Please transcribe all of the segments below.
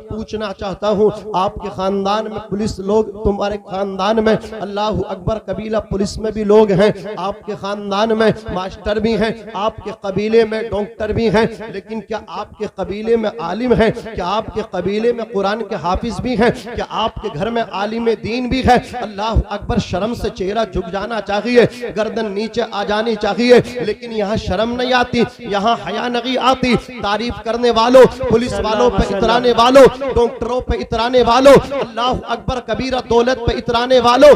पूछना चाहता हूँ, आपके खानदान में पुलिस लोग, तुम्हारे खानदान में अल्लाह अकबर कबीला पुलिस में भी लोग हैं, आपके खानदान में मास्टर भी हैं, आपके कबीले में डॉक्टर भी हैं, लेकिन क्या आपके कबीले में आलिम है? क्या आपके कबीले में कुरान के हाफिज भी हैं? क्या आपके घर में आलिम दीन भी है? अल्लाह अकबर, शर्म से चेहरा झुक जाना चाहिए, गर्दन नीचे आ जानी चाहिए, लेकिन यहाँ शर्म नहीं आती, यहाँ हया नहीं आती। तारीफ करने वालों, पुलिस वालों पे इतराने वालों, डॉक्टरों पे इतराने वालों, अल्लाह अकबर कबीरा दौलत पे इतराने वालों,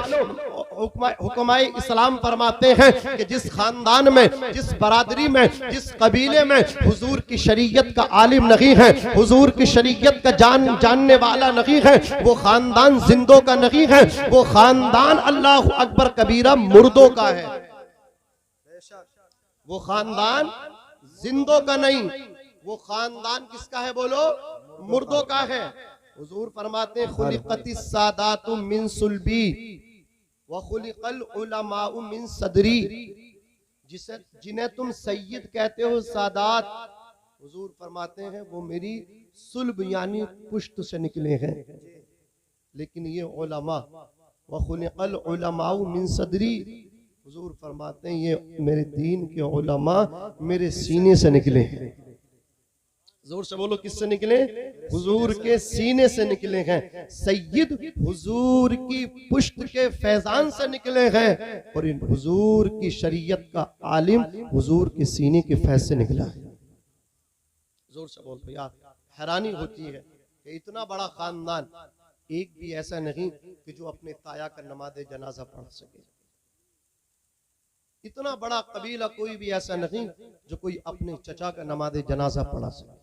हुक्माए इस्लाम फरमाते हैं कि जिस खानदान में, जिस बरादरी में, जिस कबीले में हुजूर की शरीयत का आलिम नहीं है, हुजूर की शरीयत का जानने वाला नहीं है, वो खानदान जिंदों का नहीं है, वो खानदान अल्लाह अकबर कबीरा मुर्दों का है। वो खानदान जिंदों का नहीं, वो खानदान किसका है? बोलो, मुर्दों का है। हुजूर फरमाते हैं खुलिक़तिस सादातु मिन सुल्बी व खुलिक़ल उलमाउ मिन सदरी। जिन्हें तुम सैयद कहते हो, सादात, हुजूर फरमाते हैं वो मेरी सुल्ब यानी पुश्त से निकले हैं, लेकिन ये उलमा, व खुलिक़ल उलमाउ मिन सदरी, हुजूर फरमाते हैं ये मेरे दीन के उलमा मेरे सीने से निकले हैं। जोर से बोलो, किससे निकले? हुजूर के सीने से निकले हैं। सैयद हुजूर की पुश्त के फैजान से निकले हैं, और इन हुजूर की शरीयत का आलिम हुजूर के सीने के फैज से निकला है। जोर से बोलो यार, हैरानी होती है कि इतना बड़ा खानदान, एक भी ऐसा नहीं कि जो अपने ताया का नमाज़े जनाजा पढ़ सके। इतना बड़ा कबीला कोई भी ऐसा नहीं जो कोई अपने चचा का नमाज़े जनाजा पढ़ा सके।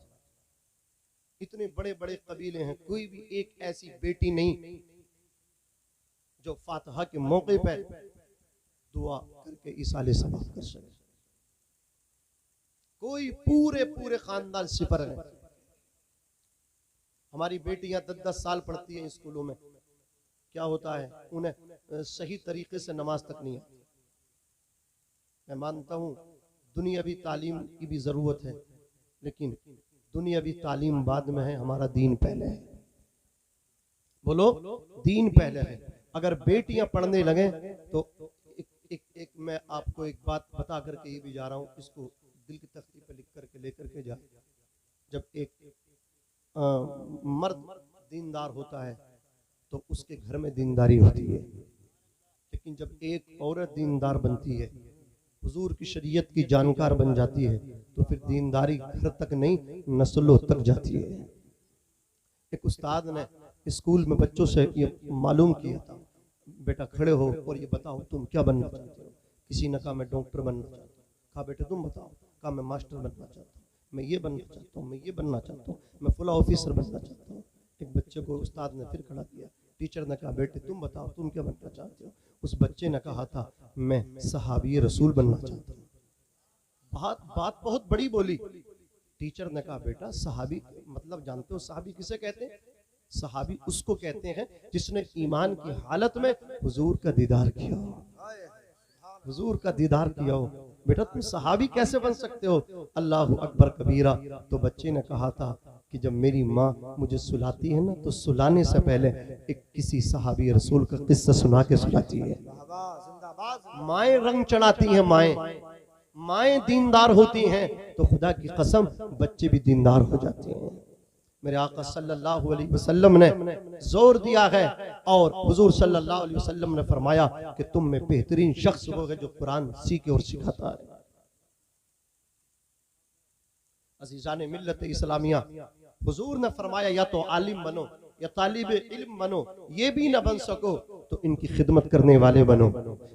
इतने बड़े बड़े कबीले हैं, कोई भी एक ऐसी बेटी नहीं जो फातिहा के मौके पर दुआ करके इसाले सवाब कर सके। कोई पूरे पूरे खानदान सिफर है। हमारी बेटियां 10-10 साल पढ़ती हैं स्कूलों में, क्या होता है? उन्हें सही तरीके से नमाज तक नहीं आती। मैं मानता हूं दुनियावी तालीम की भी जरूरत है, लेकिन दुनियावी तालीम बाद में है, हमारा दीन पहले है। बोलो, दीन पहले है। अगर बेटियां पढ़ने लगे तो एक मैं आपको एक बात बता करके ये भी जा रहा हूं, इसको दिल की तख्ती पे लिख करके लेकर के जा। जब एक मर्द दीनदार होता है तो उसके घर में दीनदारी होती है, लेकिन जब एक औरत दीनदार बनती है, हुजूर की शरीयत की जानकार बन जाती है, तो फिर दीनदारी घर तक नहीं नस्लों तक जाती है। एक उस्ताद ने स्कूल में बच्चों से ये मालूम किया था, बेटा खड़े हो और ये बताओ तुम क्या बनना चाहते हो? किसी ने कहा मैं डॉक्टर बनना चाहता हूँ। कहा बेटे तुम बताओ। कहा मैं मास्टर बनना चाहता हूँ, मैं ये बनना चाहता हूँ, मैं ये बनना चाहता हूँ, मैं फुला ऑफिसर बनना चाहता हूँ। एक बच्चे को उस्ताद ने फिर खड़ा किया। टीचर ने कहा बेटे तुम बताओ तुम क्या बनना चाहते हो? उस बच्चे ने कहा था मैं सहाबी रसूल बनना चाहता हूँ। बात बहुत बड़ी बोली। टीचर ने कहा बेटा सहाबी मतलब जानते हो सहाबी किसे कहते हैं? सहाबी उसको कहते हैं जिसने ईमान की हालत में हुजूर का दीदार किया हो, हुजूर का दीदार किया हो। बेटा तुम सहाबी कैसे बन सकते हो? अल्लाह अकबर कबीरा। तो बच्चे ने कहा था कि जब मेरी माँ मुझे सुलाती है ना, तो सुलाने से पहले एक किसी सहाबी रसूल का किस्सा सुना के सुलाती है। माएँ रंग चढ़ाती हैं, माएँ दीनदार होती हैं, तो खुदा की कसम बच्चे भी दीनदार हो जाते हैं। मेरे आका सल्लल्लाहु अलैहि वसल्लम ने जोर दिया है, और हुजूर सल्लल्लाहु अलैहि वसल्लम ने फरमाया कि तुम में बेहतरीन शख्स वो है जो कुरान सीखे और सिखाता है। अजीजान मिल्लत इस्लामिया, हुजूर ने फरमाया या तो आलिम बनो या तालिब इल्म बनो, ये भी न बन सको तो इनकी खिदमत करने वाले बनो।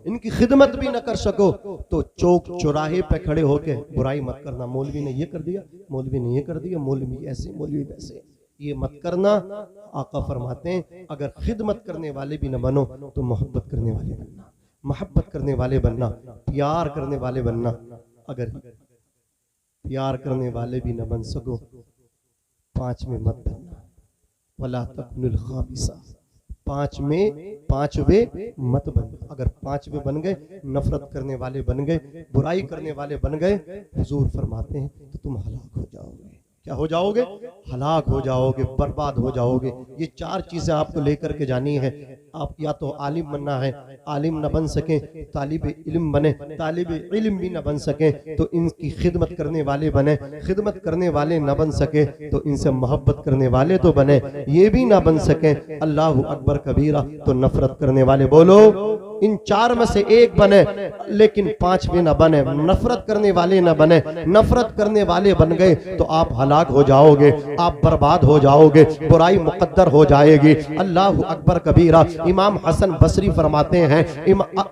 इनकी खिदमत भी न कर सको तो चौक चौराहे पे खड़े होके बुराई मत करना, मौलवी ने ये कर दिया, मौलवी ने ये कर दिया, मौलवी ऐसे मौलवी वैसे, ये मत करना। आका फरमाते हैं अगर खिदमत करने वाले भी न बनो तो मोहब्बत करने वाले बनना, मोहब्बत करने वाले बनना, प्यार करने वाले बनना। अगर प्यार करने वाले भी न बन सको, पांच में मत बनना, वला तकुनुल खामिसा, पांचवे मत बन। अगर पांचवे बन गए, नफरत करने वाले बन गए, बुराई करने वाले बन गए, हुजूर फरमाते हैं तो तुम हलाक हो जाओगे। क्या हो जाओगे? हलाक हो जाओगे, बर्बाद हो जाओगे। ये 4 चीजें आपको लेकर के जानी है। आप या तो आलिम बनना है, आलिम न बन सके तालिब इल्म बने, तालिब इल्म भी न बन सके तो इनकी खिदमत करने वाले बने, खिदमत करने वाले न बन सके तो इनसे मोहब्बत करने वाले तो बने, ये भी ना बन सके अल्लाह अकबर कबीरा तो नफरत करने वाले। बोलो इन 4 में से एक बने लेकिन 5 भी ना बने, नफरत करने वाले ना बने। नफरत करने वाले बन गए तो आप हलाक हो जाओगे, आप बर्बाद हो जाओगे, बुराई मुकद्दर हो जाएगी। अल्लाह अकबर कबीरा। इमाम हसन बसरी फरमाते हैं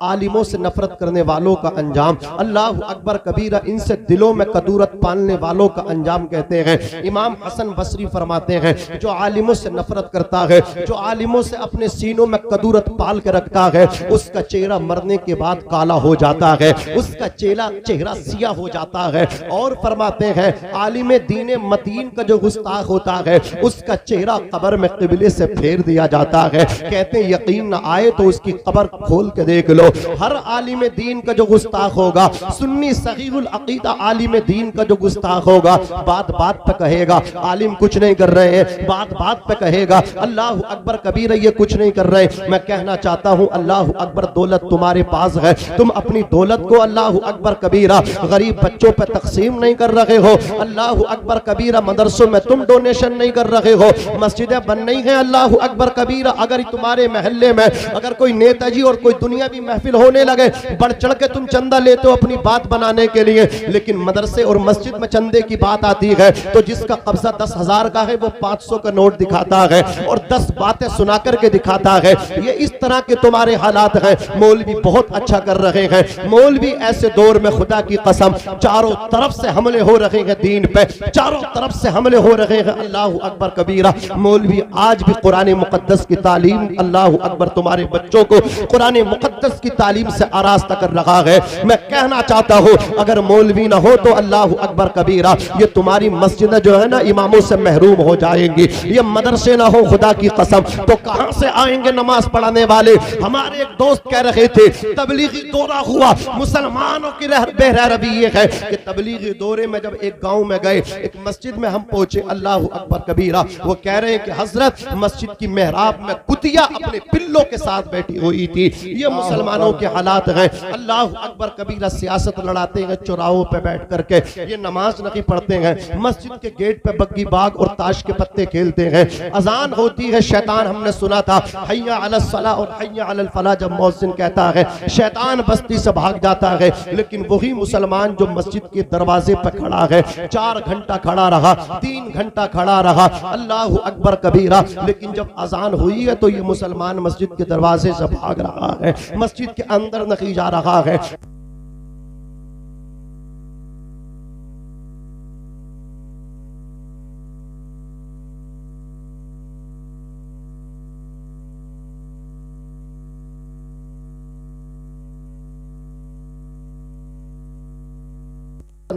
आलिमों से नफरत करने वालों का अंजाम, अल्लाह अकबर कबीरा, इनसे दिलों में कदूरत पालने वालों का अंजाम कहते हैं। इमाम हसन बसरी फरमाते हैं जो आलिमों से नफरत करता है, जो आलिमों से अपने सीनों में कदूरत पाल के रखता है, उसका चेहरा मरने के बाद काला हो जाता है, उसका चेहरा सियाह हो जाता है। और फरमाते हैं आलिम दीन मतीन का जो गुस्ताख होता है उसका चेहरा कब्र में किबले से फेर दिया जाता है। कहते हैं यकीन न आए तो उसकी कब्र खोल के देख लो। हर आलिम दीन का जो गुस्ताख होगा, सुन्नी सहीहुल अकीदा आलिम दीन का जो गुस्ताख होगा, बात बात पे कहेगा आलिम कुछ नहीं कर रहे हैं, बात बात पे कहेगा अल्लाह अकबर कबीर ये कुछ नहीं कर रहे। मैं कहना चाहता हूँ अल्लाह अकबर दौलत तुम्हारे पास है, तुम अपनी दौलत को अल्लाह अकबर कबीरा गरीब बच्चों पे तकसीम नहीं कर रहे हो। अल्लाह अकबर कबीरा मदरसों में तुम डोनेशन नहीं कर रहे हो, मस्जिदें बन नहीं है। अल्लाह अकबर कबीरा अगर तुम्हारे महल्ले में अगर कोई नेताजी और कोई दुनियावी महफिल होने लगे, बढ़ चढ़ के तुम चंदा लेते हो अपनी बात बनाने के लिए, लेकिन मदरसे और मस्जिद में चंदे की बात आती है तो जिसका कब्जा 10,000 का है वो 500 का नोट दिखाता है और 10 बातें सुना करके दिखाता है। ये इस तरह के तुम्हारे हालात हैं। मौलवी बहुत अच्छा कर रहे हैं, मौलवी ऐसे दौर में खुदा की कसम चारों तरफ से हमले हो रहे हैं दीन पे, चारों तरफ से हमले हो रहे हैं। अल्लाह अकबर कबीरा। मौलवी आज भी कुरान मुकद्दस की तालीम, अल्लाह अकबर तुम्हारे बच्चों को कुरान मुकद्दस की तालीम से आरास्ता कर रहा है। मैं कहना चाहता हूँ अगर मौलवी ना हो तो अल्लाह अकबर कबीरा ये तुम्हारी मस्जिद जो है ना इमामों से महरूम हो जाएंगी। ये मदरसे ना हो खुदा की कसम तो कहां से आएंगे नमाज पढ़ाने वाले। हमारे एक दोस्त कह रहे थे तबलीगी दौरा हुआ, मुसलमानों की बेरहरवी ये है कि तबलीगी दौरे में जब एक गांव में गए, एक मस्जिद में हम पहुंचे, अल्लाह अकबर कबीरा वो कह रहे हैं कि हजरत मस्जिद की मेहराब में कुतिया अपने पिल्लों के साथ बैठी हुई थी। ये मुसलमानों के हालात हैं। अल्लाह अकबर कबीरा सियासत लड़ाते हैं चौराहों पे बैठ करके, ये नमाज नहीं पढ़ते हैं, मस्जिद के गेट पे बग्गी बाग और ताश के पत्ते खेलते हैं। अजान होती है, शैतान हमने सुना था हय्या अलस सलाह और हय्या अलल फलाह जब मौज़िन कहता है शैतान बस्ती से भाग जाता है। लेकिन वही मुसलमान जो मस्जिद के दरवाजे पर खड़ा है 4 घंटा खड़ा रहा, 3 घंटा खड़ा रहा, अल्लाह अकबर कबीरा। लेकिन जब अजान हुई है तो ये मुसलमान मस्जिद के दरवाजे से भाग रहा है, मस्जिद के अंदर नहीं जा रहा है।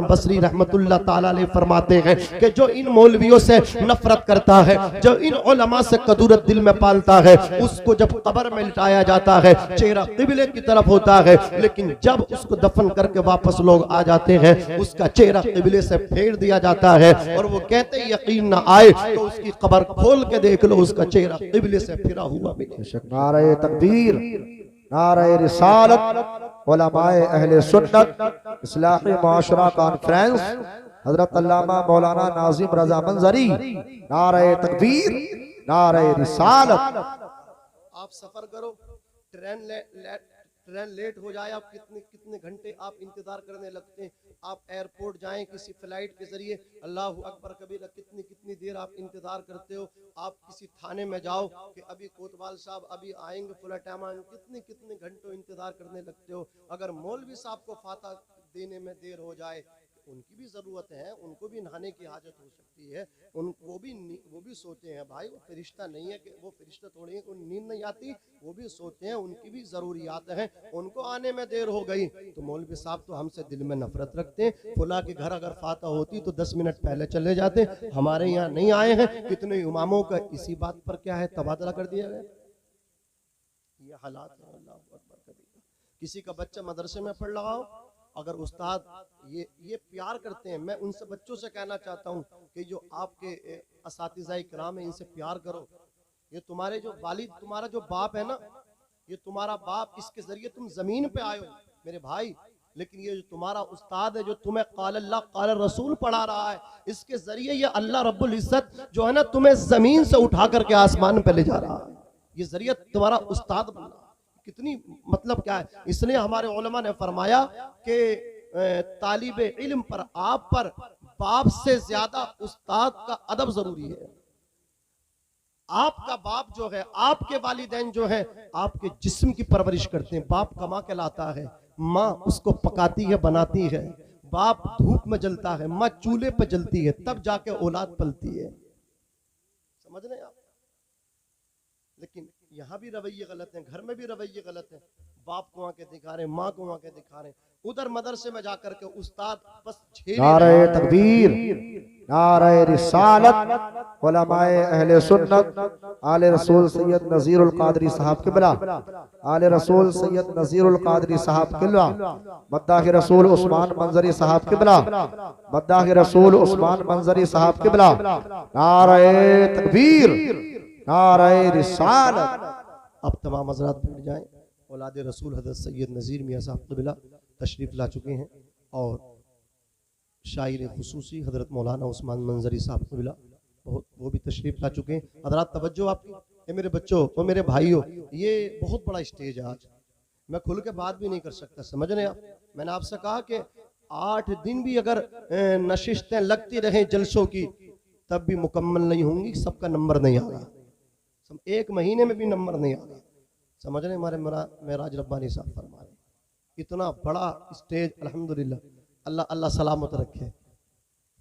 बसरी रहमतुल्लाह ताला अलैह फरमाते हैं कि जो इन मौलवियों से नफरत करता है, जो इन उलमा से कदूरत दिल में पालता है, उसको जब कब्र में लिटाया जाता है चेहरा किबले की तरफ होता है, लेकिन जब उसको दफन करके वापस लोग आ जाते हैं उसका चेहरा किबले से फेर दिया जाता है। और वो कहते हैं यकीन ना आए तो उसकी कब्र खोल के देख लो, उसका चेहरा किबले से फिरा हुआ मिले। नारे तकबीर, नारे रिसालत, उलमाए अहले सुन्नत इस्लाही माशरा कॉन्फ्रेंस हजरत अल्लामा मौलाना नाजिम रजा मंजरी। नारे तकबीर, नारे रिसालत। आप सफर करो, ट्रेन लेट हो जाए, आप कितने घंटे आप इंतजार करने लगते हैं। आप एयरपोर्ट जाएं किसी फ्लाइट के जरिए, अल्लाह अकबर कबीरा कितनी देर आप इंतजार करते हो। आप किसी थाने में जाओ कि अभी कोतवाल साहब अभी आएंगे फुला टाइम, कितने घंटों इंतजार करने लगते हो। अगर मौलवी साहब को फाता देने में देर हो जाए, उनकी भी जरूरत है, उनको भी नहाने की हाजत हो सकती है, वो भी सोते हैं भाई, वो फरिश्ता नहीं है कि वो फरिश्ता थोड़ी है, उनको नींद नहीं आती, वो भी सोते हैं, उनकी भी जरूरियात हैं, उनको आने में देर हो गई। तो मौलवी साहब तो हमसे दिल में नफरत रखते हैं। फुला के घर अगर फाता होती तो 10 मिनट पहले चले जाते, हमारे यहाँ नहीं आए हैं। कितने इमामों का इसी बात पर क्या है तबादला कर दिया गया। ये हालात है। अल्लाह अकबर कबीरा। किसी का बच्चा मदरसे में पढ़ रहा हो, अगर उस्ताद ये प्यार करते हैं, मैं उनसे बच्चों से कहना चाहता हूँ कि जो आपके असातिज़ा इकराम है इनसे प्यार करो। ये तुम्हारे जो वालिद, तुम्हारा जो बाप है ना, ये तुम्हारा बाप, इसके जरिए तुम जमीन पे आए हो मेरे भाई, लेकिन ये जो तुम्हारा उस्ताद है जो तुम्हें क़ाल अल्लाह क़ाल रसूल पढ़ा रहा है, इसके जरिए ये अल्लाह रब्बुल इज्जत जो है ना तुम्हें जमीन से उठा करके आसमान पे ले जा रहा है। ये जरिए तुम्हारा उस्ताद बनना कितनी मतलब क्या है। इसलिए हमारे उलमा ने फरमाया कि तालिबे इल्म पर, आप पर बाप से ज्यादा उस्ताद का अदब जरूरी है। आपका बाप जो है, आपके वालिदैन जो है आपके जिस्म की परवरिश करते हैं। बाप कमा के लाता है, माँ उसको पकाती है, बनाती है। बाप धूप में जलता है, माँ चूल्हे पर जलती है, तब जाके औलाद पलती है। समझ रहे हैं आप? लेकिन यहाँ भी रवैये गलत हैं, घर में भी रवैये गलत हैं। बाप को आके दिखा रहे, माँ को आके दिखा रहे, उधर मदरसे में जाकर के उस्ताद बस नारे तकबीर, नारे रिसालत, उलमाए अहले सुन्नत, आले रसूल सैयद नज़ीरुल क़ादरी साहब किबला, आले रसूल सैयद नज़ीरुल क़ादरी साहब किबला, मद्दाह रसूल उस्मान मंजरी साहब किबला, मद्दाह रसूल उस्मान मंजरी साहब किबला। नारे तकबीर, नारे रिसालत। अब तमाम हज़रात बैठ जाएं। औलाद रसूल हज़रत सैयद नज़ीर मियाँ साहब क़िबला तशरीफ़ ला चुके हैं और शायर खुसूसी हज़रत मौलाना उस्मान मंजरी साहब क़िबला वो भी तशरीफ़ ला चुके हैं। हज़रात तवज्जो आपकी, ये मेरे बच्चों और मेरे भाइयों, ये बहुत बड़ा स्टेज है। आज मैं खुल के बात भी नहीं कर सकता, समझ रहे हैं आप। मैंने आपसे कहा कि 8 दिन भी अगर नशिस्तें लगती रहें जलसों की तब भी मुकम्मल नहीं होंगी, सबका नंबर नहीं आएगा। 1 महीने में भी नंबर नहीं आएगा। समझ रहे हमारे मेराज रब्बानी साहब फरमा रहे, इतना बड़ा स्टेज अल्हम्दुलिल्लाह, अल्लाह अल्लाह सलामत रखे।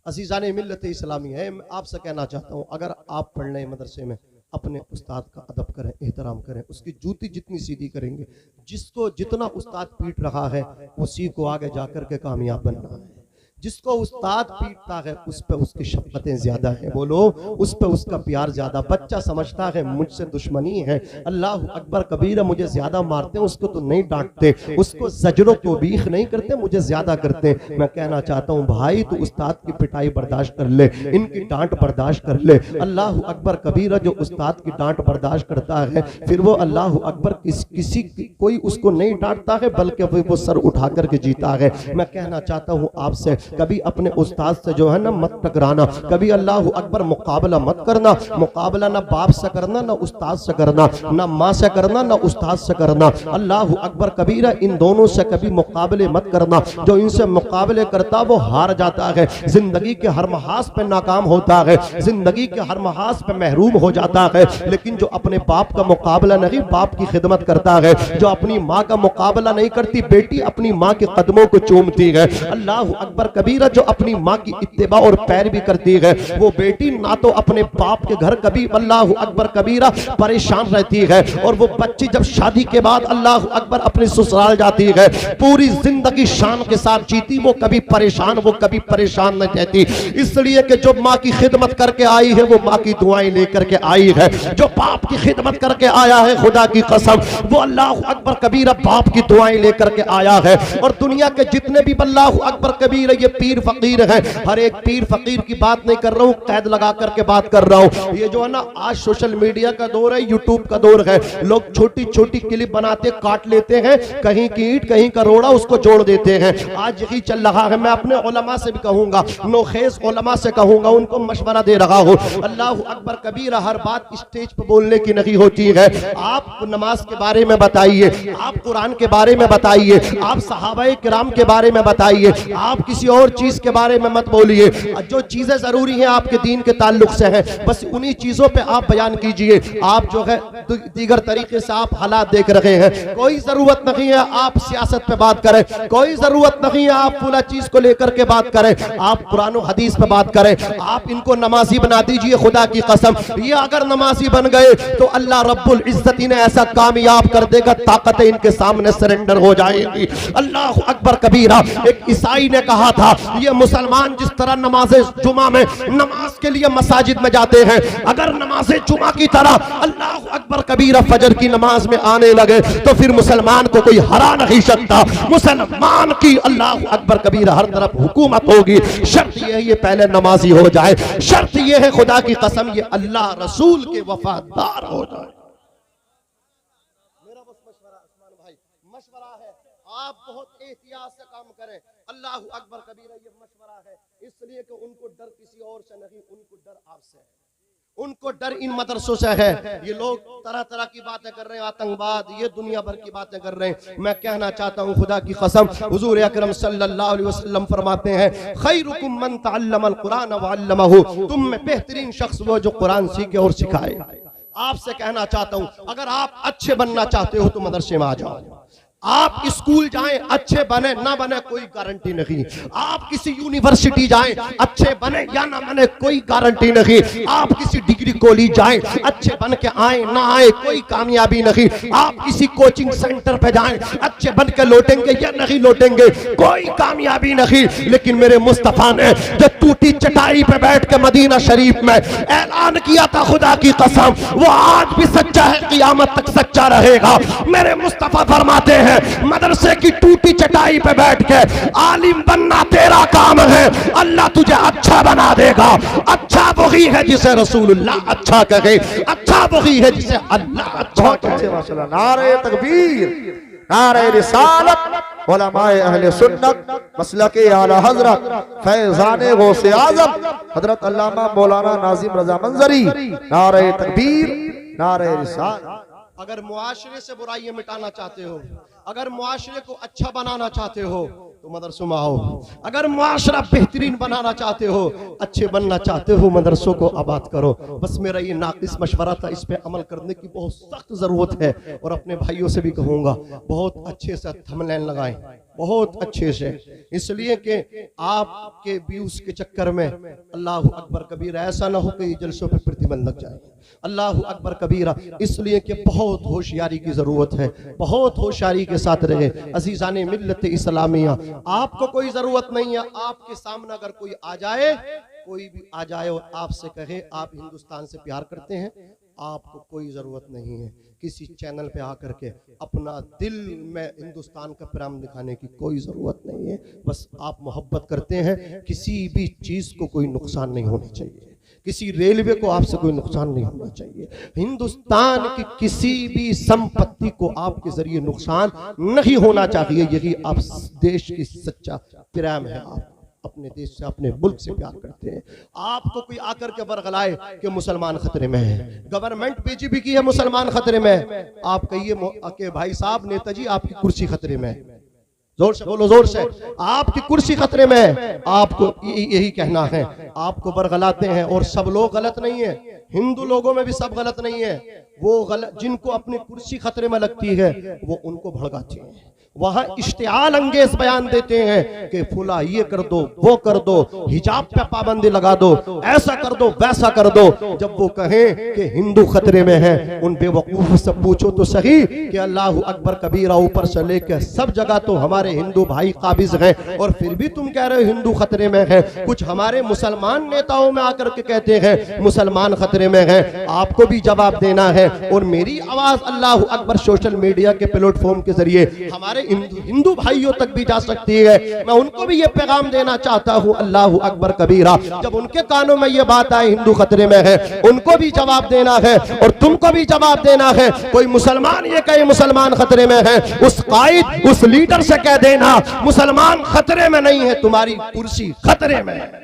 अज़ीज़ाने मिल्लत इस्लामी है, मैं आपसे कहना चाहता हूँ, अगर आप पढ़ रहे मदरसे में अपने उस्ताद का अदब करें, एहतराम करें, उसकी जूती जितनी सीधी करेंगे, जिसको जितना उस्ताद पीट रहा है उसी को आगे जाकर के कामयाब बनना है। जिसको उस्ताद पीटता है उस पे उसकी शफ़क़तें ज्यादा है, बोलो उस पे उसका प्यार ज्यादा। बच्चा समझता है मुझसे दुश्मनी है, अल्लाह अकबर कबीरा, मुझे ज्यादा मारते हैं, उसको तो नहीं डांटते, उसको ज़जरो को बीख नहीं करते, मुझे ज्यादा करते। मैं कहना चाहता हूँ भाई, तू उस्ताद की पिटाई बर्दाश्त कर ले, इनकी डांट बर्दाश्त कर ले। अल्लाह अकबर कबीरा, जो उस्ताद की डांट बर्दाश्त करता है फिर वो अल्लाह अकबर किसी कोई उसको नहीं डांटता है, बल्कि वो सर उठा करके जीता है। मैं कहना चाहता हूँ आपसे, कभी अपने उस्ताद से जो है ना मत टकराना, कभी अल्लाह अकबर मुकाबला मत करना। मुकाबला ना बाप से करना, ना उस्ताद से करना, ना माँ से करना, ना उस्ताद से करना। अल्लाह अकबर कबीरा, इन दोनों से कभी मुकाबले मत करना। जो इनसे मुकाबले करता वो हार जाता है, जिंदगी के हर महाज पे नाकाम होता है, जिंदगी के हर महाज पे महरूम हो जाता है। लेकिन जो अपने बाप का मुकाबला नहीं, बाप की खिदमत करता है, जो अपनी माँ का मुकाबला नहीं करती, बेटी अपनी माँ के कदमों को चूमती है। अल्लाह अकबर कबीरा, जो अपनी माँ की इत्तिबा और पैरवी करती है, वो बेटी ना तो अपने बाप के घर कभी अल्लाह अकबर कबीरा परेशान रहती है, और वो बच्ची जब शादी के बाद अल्लाह अकबर अपने ससुराल जाती है, पूरी जिंदगी शान के साथ जीती, वो कभी परेशान नहीं रहती। इसलिए कि जो माँ की खिदमत करके आई है वो माँ की दुआएं लेकर के आई है। जो बाप की खिदमत करके आया है, खुदा की कसम, वो अल्लाह अकबर कबीरा बाप की दुआएं लेकर के आया है। और दुनिया के जितने भी अल्लाह अकबर कबीरा ये पीर फकीर है, हर एक पीर फकीर की बात नहीं कर रहा हूँ, कैद लगा करके बात कर रहा हूँ। ये जो है ना आज सोशल मीडिया का दौर है, यूट्यूब का दौर है, लोग छोटी छोटी क्लिप बनाते काट लेते हैं, कहीं की ईंट कहीं का रोड़ा उसको जोड़ देते हैं। आज यही चल रहा है। मैं अपने उलमा से भी कहूंगा, नौखेज उलमा से कहूंगा, उनको मशवरा दे रहा हूँ, अल्लाह अकबर कबीरा हर बात स्टेज पर बोलने की नहीं होती है। आप नमाज के बारे में बताइए, आप कुरान के बारे में बताइए, आप सहाबाए किराम के बारे में बताइए, आप किसी और चीज के बारे में मत बोलिए। जो चीजें जरूरी हैं आपके दीन के ताल्लुक से हैं, बस उन्हीं चीजों पे आप बयान कीजिए। आप जो है दीगर तरीके से आप हालात देख रहे हैं, कोई जरूरत नहीं है आप सियासत पे बात करें, कोई जरूरत नहीं है आप पूरा चीज को लेकर के बात करें, आप कुरान और हदीस पे बात करें। आप इनको नमाजी बना दीजिए, खुदा की कसम, ये अगर नमाजी बन गए तो अल्लाह रब्बुल इज्जत इन्हें ऐसा कामयाब कर देगा, ताकतें इनके सामने सरेंडर हो जाएगी। अल्लाह अकबर कबीरा। एक ईसाई ने कहा था, ये मुसलमान जिस तरह नमाज़े जुमा में नमाज के लिए मसाजिद में जाते हैं, अगर नमाज़े जुमा की तरह अल्लाह अकबर अकबर कबीरा फजर की नमाज में आने लगे तो फिर मुसलमान को कोई हरा नहीं सकता। मुसलमान की अल्लाह अकबर कबीरा हर तरफ हुकूमत होगी। शर्त यह है ये पहले नमाजी हो जाए, शर्त यह है खुदा की कसम ये अल्लाह रसूल के वफादार हो जाए। मेरा बस मशवरा उस्मान भाई, मशवरा है आप बहुत एहतियात से काम करें। अल्लाह अकबर कबीरा ये मशवरा है इसलिए कि उनको डर किसी और से नहीं, उनको डर आपसे है, उनको डर इन मदरसों से है। ये लोग तरह तरह की बातें कर रहे हैं, आतंकवाद, ये दुनिया भर की बातें कर रहे हैं। मैं कहना चाहता हूँ खुदा की कसम हुजूर अकरम सल्लल्लाहु अलैहि वसल्लम फरमाते हैं खैरुकुम मन तअल्लमल कुरान व अल्लमहु, तुम में बेहतरीन शख्स वो जो कुरान सीखे और सिखाए। आपसे कहना चाहता हूँ अगर आप अच्छे बनना चाहते हो तो मदरसे में आ जाओ। आप स्कूल जाएं अच्छे बने ना बने कोई गारंटी नहीं। आप किसी यूनिवर्सिटी जाएं अच्छे बने या ना बने कोई गारंटी नहीं। आप किसी डिग्री कॉलेज जाएं अच्छे बन के आए ना आए कोई कामयाबी नहीं। आप किसी कोचिंग सेंटर पे जाएं अच्छे बन के लौटेंगे या नहीं लौटेंगे कोई कामयाबी नहीं। लेकिन मेरे मुस्तफा ने जो टूटी चटाई पे बैठ के मदीना शरीफ में ऐलान किया था खुदा की कसम वो आज भी सच्चा है, क़यामत तक सच्चा रहेगा। मेरे मुस्तफा फरमाते हैं मदरसे की टूटी चटाई पे बैठ के आलिम बनना तेरा काम है, अल्लाह तुझे अच्छा बना देगा। अच्छा वही है जिसे रसूलुल्लाह अच्छा कहे, अच्छा वही है जिसे अल्लाह अच्छा कहे। माशाल्लाह, नारे तकबीर, नारे रिसालत, उलमाए अहले सुन्नत, मसलके आला हजरत फैजाने गौसे आजम हजरत अल्लामा मौलाना नाजिम रजा मंजरी, नारे तकबीर, नारे रिसालत। अगर मुआशरे से बुराइयां मिटाना चाहते हो, अगर मुआशरे को अच्छा बनाना चाहते हो तो मदरसों में आओ। अगर मुआशरा बेहतरीन बनाना चाहते हो, अच्छे बनना चाहते हो, मदरसों को आबाद करो। बस मेरा ये नाकिस मशवरा था, इस पे अमल करने की बहुत सख्त जरूरत है। और अपने भाइयों से भी कहूंगा बहुत अच्छे से थंबनेल लगाएं, बहुत अच्छे से, इसलिए कि आपके व्यूज के चक्कर में अल्लाह अकबर कबीरा ऐसा ना हो कि जलसों पर प्रतिबंध लग जाए। अल्लाह अकबर कबीरा इसलिए कि बहुत होशियारी की जरूरत है, बहुत होशियारी के साथ रहे। अजीजाने मिल्लत इस्लामिया, आपको कोई जरूरत नहीं है, आपके सामने अगर कोई आ जाए, कोई भी आ जाए और आपसे कहे आप हिंदुस्तान से प्यार करते हैं, आपको कोई जरूरत नहीं है किसी चैनल पे आकर के अपना दिल में हिंदुस्तान का प्रेम दिखाने की कोई जरूरत नहीं है। बस आप मोहब्बत करते हैं, किसी भी चीज को कोई नुकसान नहीं होना चाहिए, किसी रेलवे को आपसे कोई नुकसान नहीं होना चाहिए, हिंदुस्तान की किसी भी संपत्ति को आपके जरिए नुकसान नहीं होना चाहिए। यही आप देश की सच्चा प्रेम है, आप अपने देश से अपने मुल्क से प्यार करते हैं। आपको कोई आकर के बरगलाए कि मुसलमान खतरे में है, गवर्नमेंट बीजेपी की है मुसलमान खतरे में है, आप कहिए कि भाई साहब नेताजी आपकी कुर्सी खतरे में है। जोर से बोलो, जोर से, आपकी कुर्सी खतरे में है। आपको यही कहना है, आपको बरगलाते हैं और सब लोग गलत नहीं है, हिंदू लोगों में भी सब गलत नहीं है। वो गलत जिनको अपनी कुर्सी खतरे में लगती है वो उनको भड़काते हैं, वहां इश्तिआल अंगेज बयान देते हैं कि फुला ये कर दो, वो कर दो, हिजाब पे पाबंदी लगा दो, ऐसा कर दो, वैसा कर दो। जब वो कहें कि हिंदू खतरे में है, उन बेवकूफ से पूछो तो सही कि अल्लाह अकबर कबीरा ऊपर से लेकर सब जगह तो हमारे हिंदू भाई काबिज हैं और फिर भी तुम कह रहे हो हिंदू खतरे में है। कुछ हमारे मुसलमान नेताओं में आकर के कहते हैं मुसलमान खतरे में है, आपको भी जवाब देना है। और मेरी आवाज अल्लाह अकबर सोशल मीडिया के प्लेटफॉर्म के जरिए हमारे हिंदू भाइयों तक भी जा सकती है। मैं उनको भी ये पैगाम देना चाहता हूँ अल्लाह अकबर कबीरा, जब उनके कानों में ये बात आए हिंदू खतरे में है, उनको भी जवाब देना है और तुमको भी जवाब देना है। कोई मुसलमान ये कहे मुसलमान खतरे में है, उस कायद उस लीडर से कह देना मुसलमान खतरे में नहीं है, तुम्हारी कुर्सी खतरे में है।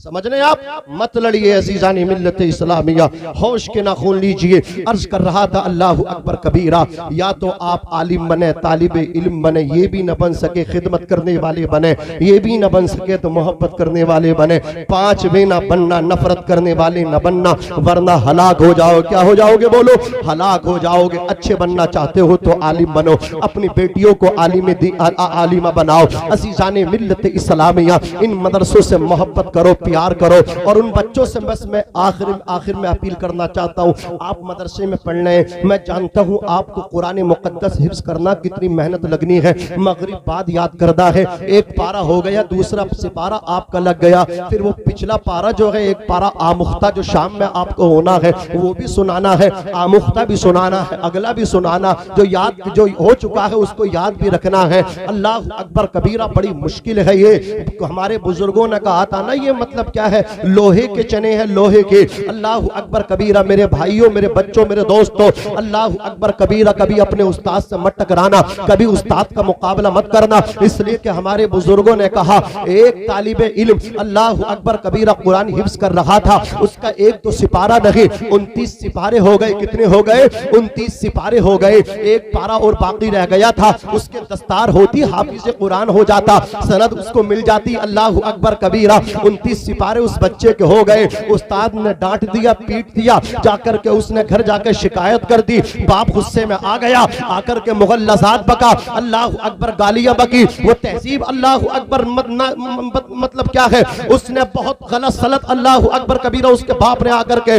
समझ रहे आप, मत लड़िए अजीजानी मिल्लत इस्लामिया, होश के नाखून लीजिए। अर्ज कर रहा था अल्लाह अकबर कबीरा, या तो आप आलिम बने, तालिबे इल्म बने, ये भी न बन सके खिदमत करने वाले बने, ये भी न बन सके तो मोहब्बत करने वाले बने, पांचवें न बनना, नफरत करने वाले न बनना, वरना हलाक हो जाओ। क्या हो जाओगे बोलो? हलाक हो जाओगे। अच्छे बनना चाहते हो तो आलिम बनो, अपनी बेटियों को आलिमा बनाओ। अजीजाने मिल्लत इस्लामिया, इन मदरसों से मोहब्बत करो, प्यार तैयार करो। और उन बच्चों से बस मैं आखिर में अपील करना चाहता हूँ, आप मदरसे में पढ़ रहे हैं, मैं जानता हूँ आपको कुरान मुकद्दस हिफ्ज करना कितनी मेहनत लगनी है, मगरिब बाद याद करदा है, एक पारा हो गया, दूसरा सिपारा आपका लग गया, फिर वो पिछला पारा जो है एक पारा आमुख्ता जो शाम में आपको होना है वो भी सुनाना है, आमुख्ता भी सुनाना है, अगला भी सुनाना, जो हो चुका है उसको याद भी रखना है। अल्लाह अकबर कबीरा बड़ी मुश्किल है ये। हमारे बुजुर्गों ने कहा था ना, ये मतलब क्या है, लोहे के चने हैं, लोहे के। अल्लाह अकबर कबीरा मेरे भाइयों, मेरे बच्चों, मेरे दोस्तों, अल्लाह अकबर कबीरा कभी अपने उस्ताद से मत टकराना, कभी उस्ताद का मुकाबला मत करना, इसलिए कि हमारे बुजुर्गों ने कहा एक तालिबे इल्म अल्लाह अकबर कबीरा कुरान हिफ्ज कर रहा था, उसका एक तो सिपारा नहीं 29 सिपारे हो गए। कितने हो गए? 29 सिपारे हो गए, एक पारा और बाकी रह गया था, उसके दस्तार होती, हाफिज कुरान हो जाता, सनद उसको मिल जाती। अल्लाह अकबर कबीरा 29 सिपारे उस बच्चे के हो गए। उस्ताद ने डांट दिया, पीट दिया, जाकर के उसने घर जाकर शिकायत कर दी, बाप गुस्से में आ गया, आकर के मुगल्लज़ात बका, अल्लाह अकबर गालियां बकी, वो तहजीब अल्लाह अकबर मतलब क्या है, उसने बहुत गलत सलत अल्लाह अकबर कबीरा उसके बाप ने आकर के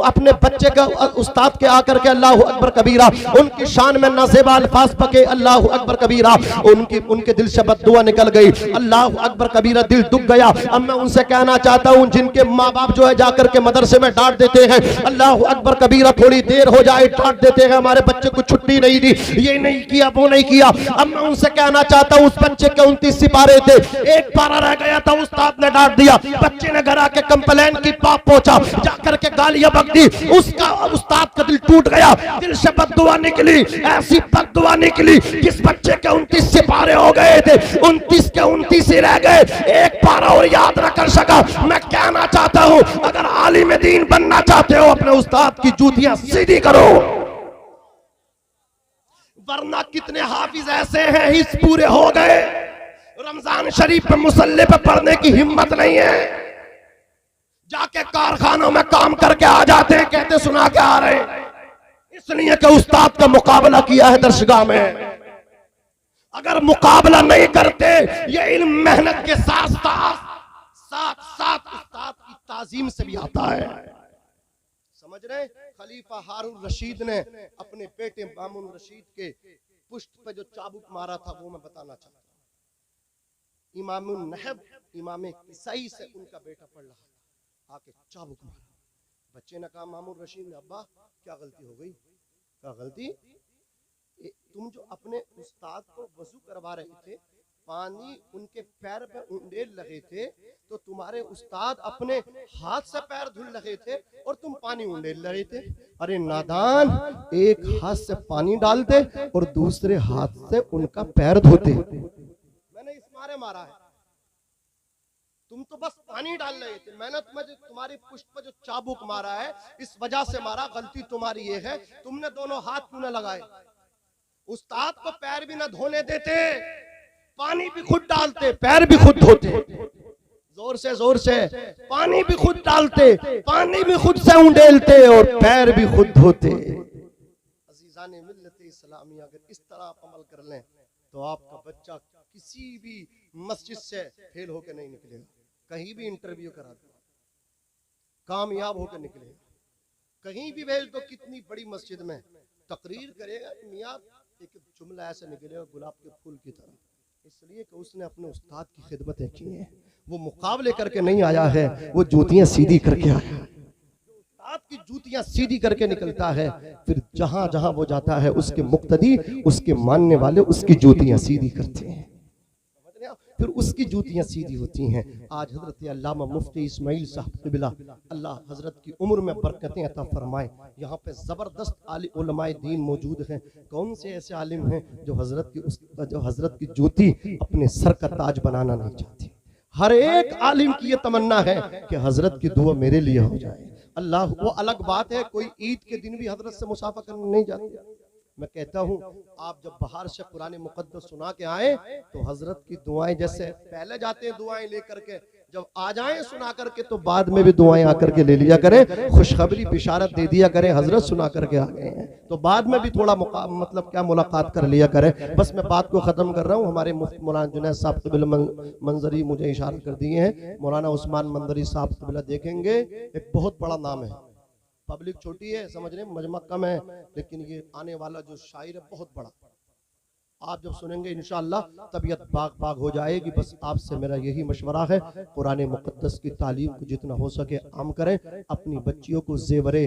अपने बच्चे का उस्ताद के आकर के अल्लाह अकबर कबीरा उनकी शान में नाज़ेबा अल्फाज बके, अल्लाह अकबर कबीरा उनके दिल से बद्दुआ निकल गई, अल्लाह अकबर कबीरा दिल दुख गया। अब मैं उनसे कहना चाहता हूं जिनके माँ बाप जो है जाकर के मदरसे में डांट देते हैं, अल्लाह अकबर कबीरा थोड़ी देर हो जाए डांट देते हैं, हमारे बच्चे को छुट्टी नहीं दी, ये नहीं किया, वो नहीं किया। अब मैं उनसे कहना चाहता हूं उस बच्चे के 29 सिपारे थे, एक पारा रह गया था, उस्ताद ने डांट दिया, बच्चे ने घर आके कंप्लेन की, बाप पहुंचा, जाकर के गालियां बक दी, उसका उस्ताद का दिल टूट गया, दिल से बद्दुआ निकली, ऐसी बद्दुआ निकली, जिस बच्चे के 29 सिपारे हो गए थे 29 के 29 ही रह गए, एक पारा और याद न कर सका। मैं कहना चाहता हूं अगर आलिम दीन बनना चाहते हो अपने उस्ताद की जूतियां सीधी करो, वरना कितने हाफिज ऐसे हैं हिस्स पूरे हो गए, रमजान शरीफ में मुसल्ले पे पढ़ने की हिम्मत नहीं है, जाके कारखानों में काम करके आ जाते हैं, कहते सुना के आ रहे हैं, इसलिए कि उस्ताद का मुकाबला किया है दरसगाह में। अगर मुकाबला नहीं करते, ये इल्म मेहनत के साथ साथ उस्ताद की ताजीम से भी आता है। समझ रहे? खलीफा हारून रशीद ने अपने बेटे मामून रशीद के पुष्ट पे जो चाबुक मारा था वो मैं बताना चाहता हूँ। इमामुन नहब इमाम किसाई से उनका बेटा पढ़ रहा था, आके चाबुक मारा। बच्चे ने कहा मामून रशीद ने, अब्बा क्या गलती हो गई? क्या गलती? तुम जो अपने उस्ताद को वजू करवा रहे थे, पानी उनके पैर पे उंडेल लगे थे, तो तुम्हारे उस्ताद अपने हाथ से पैर धुल लगे थे और तुम पानी उंडेल लगे थे। अरे नादान, एक हाथ से पानी डालते और दूसरे हाथ से उनका पैर धोते। मैंने इस मारे मारा है, तुम तो बस पानी डाल रहे थे, मैंने तुम्हारी पुष्ट पर जो चाबुक मारा है इस वजह से मारा, गलती तुम्हारी ये है, तुमने दोनों हाथ क्यों न लगाए? उस्ताद को पैर भी न धोने देते, पानी भी खुद डालते, पैर भी खुद धोते, जोर से पानी भी खुद डालते, पानी भी खुद से उंडेलते और पैर भी खुद धोते। अजीजाने मिल्लत इस्लामी, अगर इस तरह आप अमल कर लें तो आपका बच्चा किसी भी मस्जिद से फेल होकर नहीं निकलेगा, कहीं भी इंटरव्यू करा दो कामयाब होकर निकलेगा, कहीं भी भेज दो, कितनी बड़ी मस्जिद में तकरीर करेगा, मियां एक जुमला ऐसा निकलेगा गुलाब के फूल की तरह, इसलिए कि उसने अपने उस्ताद की खिदमतें की हैं, वो मुकाबले करके नहीं आया है, वो जूतियां सीधी करके आया है। उस्ताद की जूतियां सीधी करके निकलता है, फिर जहां जहां वो जाता है उसके मुक्तदी, उसके मानने वाले उसकी जूतियां सीधी करते हैं, फिर उसकी जूतियां सीधी होती हैं। आज हजरत अल्लामा मुफ्ती इस्माइल साहब क़िबला अल्लाह हजरत की उम्र में बरकतें अता फरमाए, यहाँ पे ज़बरदस्त उलमाए दीन मौजूद हैं। कौन से ऐसे आलिम हैं जो हजरत की जूती अपने सर का ताज बनाना नहीं चाहते? हर एक आलिम की ये तमन्ना है कि हजरत की दुआ मेरे लिए हो जाए। अल्लाह, वो अलग बात है, कोई ईद के दिन भी हजरत से मुसाफा करने नहीं जाते। मैं कहता हूँ आप जब बाहर से कुरान मुकद्दस सुना के आए तो हजरत की दुआएं, जैसे पहले जाते हैं दुआएं लेकर के, जब आ जाएं सुना करके तो बाद में भी दुआएं आकर के ले लिया करें, खुशखबरी बिशारत दे दिया करें, हजरत सुना करके आ गए हैं, तो बाद में भी थोड़ा मतलब क्या मुलाकात कर लिया करें। बस मैं बात को खत्म कर रहा हूँ। हमारे मुफ्ती मौलाना जुनैद साहब क़िबला मंजरी मुझे इशारा कर दिए हैं, मौलाना उस्मान मंजरी साहब क़िबला देखेंगे। एक बहुत बड़ा नाम है, पब्लिक छोटी है समझ रहे, मजमा कम है, लेकिन ये आने वाला जो शायर है बहुत बड़ा। आप जब सुनेंगे इंशाअल्लाह तबीयत बाग बाग हो जाएगी। बस आपसे मेरा यही मशवरा है, कुरान मुक़द्दस की तालीम को जितना हो सके आम करें, अपनी बच्चियों को ज़ेवरे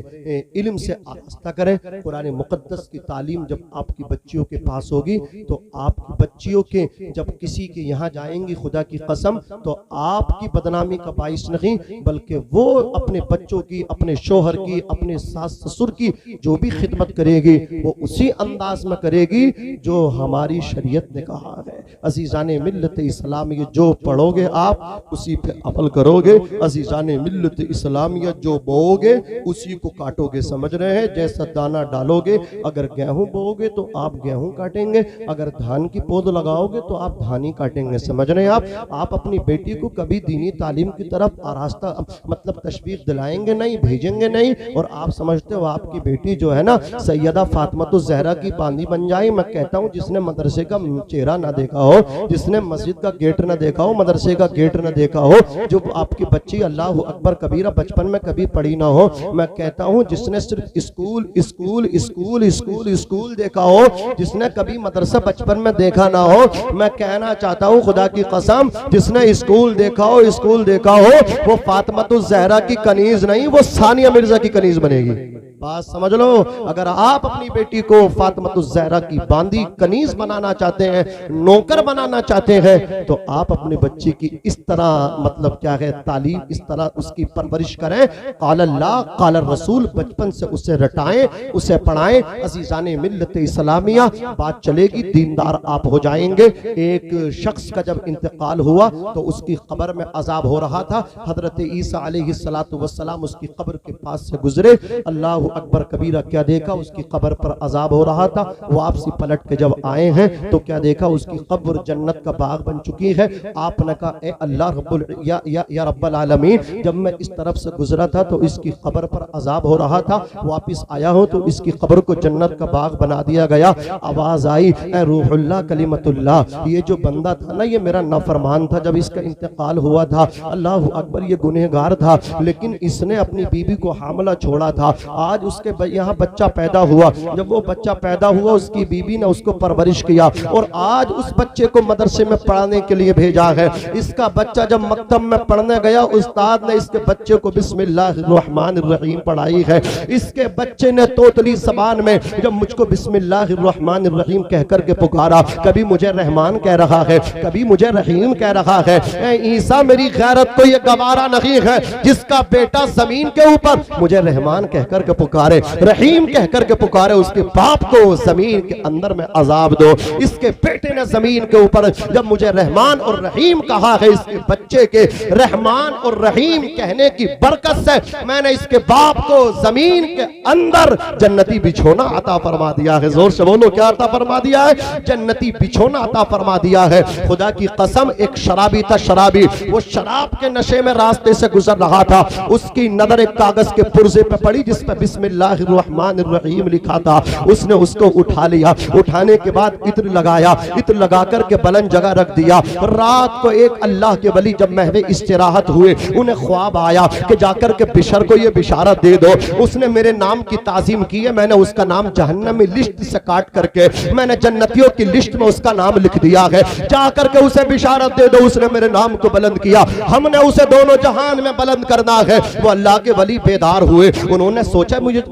इल्म से आरास्ता करें। कुरान मुक़द्दस की तालीम जब आपकी बच्चियों के पास होगी तो आपकी बच्चियों के जब किसी के यहाँ जाएंगी, खुदा की कसम, तो आपकी बदनामी का बाइस नहीं बल्कि वो अपने बच्चों की, अपने शोहर की, अपने सास ससुर की जो भी खिदमत करेगी वो उसी अंदाज में करेगी जो हमारी शरीयत ने कहा है। अजीजाने मिल्लत इस्लामिया जो पढ़ोगे आप उसी पे अमल करोगे। अजीजाने मिल्लत इस्लामिया जो बोओगे उसी को काटोगे। समझ रहे हैं? जैसा दाना डालोगे, अगर गेहूं बोओगे तो आप गेहूं काटेंगे, अगर धान की पौध लगाओगे तो आप धान ही काटेंगे। समझ रहे हैं? आप अपनी बेटी को कभी दीनी तालीम की तरफ आरास्ता मतलब तशवीक दिलाएंगे नहीं, भेजेंगे नहीं, और आप समझते हो आपकी बेटी जो है ना सैयदा फातिमा ज़हरा की बांदी बन जाए। मैं कहता हूँ जिसने मदरसे का चेहरा ना देखा हो, जिसने मस्जिद का गेट ना देखा हो, मदरसे का गेट ना देखा हो, जो आपकी बच्ची अल्लाह अकबर कबीरा बचपन में कभी पढ़ी ना हो, मैं कहता हूँ जिसने सिर्फ school school school school school देखा हो, जिसने कभी मदरसा बचपन में देखा ना हो, मैं कहना चाहता हूँ खुदा की कसम जिसने स्कूल देखा हो, स्कूल देखा हो, वो फातिमा ज़हरा की कनीज नहीं, वो सानिया मिर्जा की कनीज बनेगी। बात समझ लो। अगर आप अपनी बेटी को फातिमा ज़हरा की बांदी कनीज बनाना चाहते हैं, नौकर बनाना चाहते हैं, तो आप अपने बच्चे की इस तरह मतलब क्या है तालीम, इस तरह उसकी परवरिश करें। क़ाल अल्लाह क़ाल रसूल बचपन से उसे रटाएं, उसे पढ़ाएं। अज़ीज़ाने मिल्लत इस्लामिया बात चलेगी, दीनदार आप हो जाएंगे। एक शख्स का जब इंतकाल हुआ तो उसकी कब्र में अजाब हो रहा था। हजरत ईसा अलैहिस्सलातु वस्सलाम उसकी कब्र के पास से गुजरे, अल्लाह अकबर कबीरा, क्या देखा? उसकी कब्र पर अजाब हो रहा था। वापसी पलट के जब आए हैं तो क्या देखा? उसकी कब्र जन्नत का बाग बन चुकी है। आपने कहा ए अल्लाह रब्बुल या रब्बुल आलमीन, जब मैं इस तरफ से गुजरा था तो इसकी कब्र पर अजाब हो रहा था, वापस आया हूं तो इसकी कब्र को जन्नत का बाग बना दिया गया। आवाज आई ए रूहुल्लाह कलिमतुल्लाह, ये जो बंदा था ना ये मेरा नाफरमान था, जब इसका इंतकाल हुआ था अल्लाह अकबर ये गुनहगार था, लेकिन इसने अपनी बीबी को हामला छोड़ा था। आज उसके यहाँ बच्चा पैदा हुआ, जब वो बच्चा पैदा हुआ उसकी बीबी ने उसको परवरिश किया और आज उस बच्चे को मदरसे में पढ़ाने के लिए भेजा है। इसका बच्चा जब मकतब में पढ़ने गया, उस्ताद ने इसके बच्चे को बिस्मिल्लाहिर्रहमानिर्रहीम पढ़ाई है। इसके बच्चे ने तोतली ज़बान में जब मुझको बिस्मिल्लाहिर्रहमानिर्रहीम कह करके पुकारा, कभी मुझे रहमान कह रहा है, कभी मुझे रहीम कह रहा है। ईसा मेरी गैरत को ये गवारा नहीं है जिसका बेटा जमीन के ऊपर मुझे रहमान कह करके पुकारे, रहीम कह करके पुकारे, उसके बाप को जमीन के अंदर में अजाब दो। इसके बेटे ने जमीन के ऊपर जब मुझे रहमान और रहीम कहा है, इसके बच्चे के रहमान और रहीम कहने की बरकत से मैंने इसके बाप को जमीन के अंदर जन्नती बिछोना अता फरमा दिया है। जोर से बोलो, क्या अता फरमा दिया है? जन्नती बिछोना अता फरमा दिया है। खुदा की कसम, एक शराबी था, शराबी, वो शराब के नशे में रास्ते से गुजर रहा था, उसकी नजर एक कागज के पुर्जे पे पड़ी जिस पे बिस्मिल्लाहिर्रहमानिर्रहीम लिखा था। उसने उसको उठा लिया, उठाने के बाद इत्र लगाया, इत्र लगा करके बुलंद जगह रख दिया। रात को एक अल्लाह के वली जब महवे इस्तिराहत हुए, उन्हें ख्वाब आया कि जाकर के बिशर को ये बिशारत दे दो, उसने मेरे नाम की ताजीम की है, मैंने उसका नाम जहन्नमी लिस्ट से काट करके मैंने जन्नतियों की लिस्ट में उसका नाम लिख दिया है, जाकर के उसे बिशारत दे दो। उसने मेरे नाम को बुलंद किया, हमने उसे दोनों जहान में बुलंद करना है। वो अल्लाह के वली बेदार हुए, उन्होंने सोचा मुझे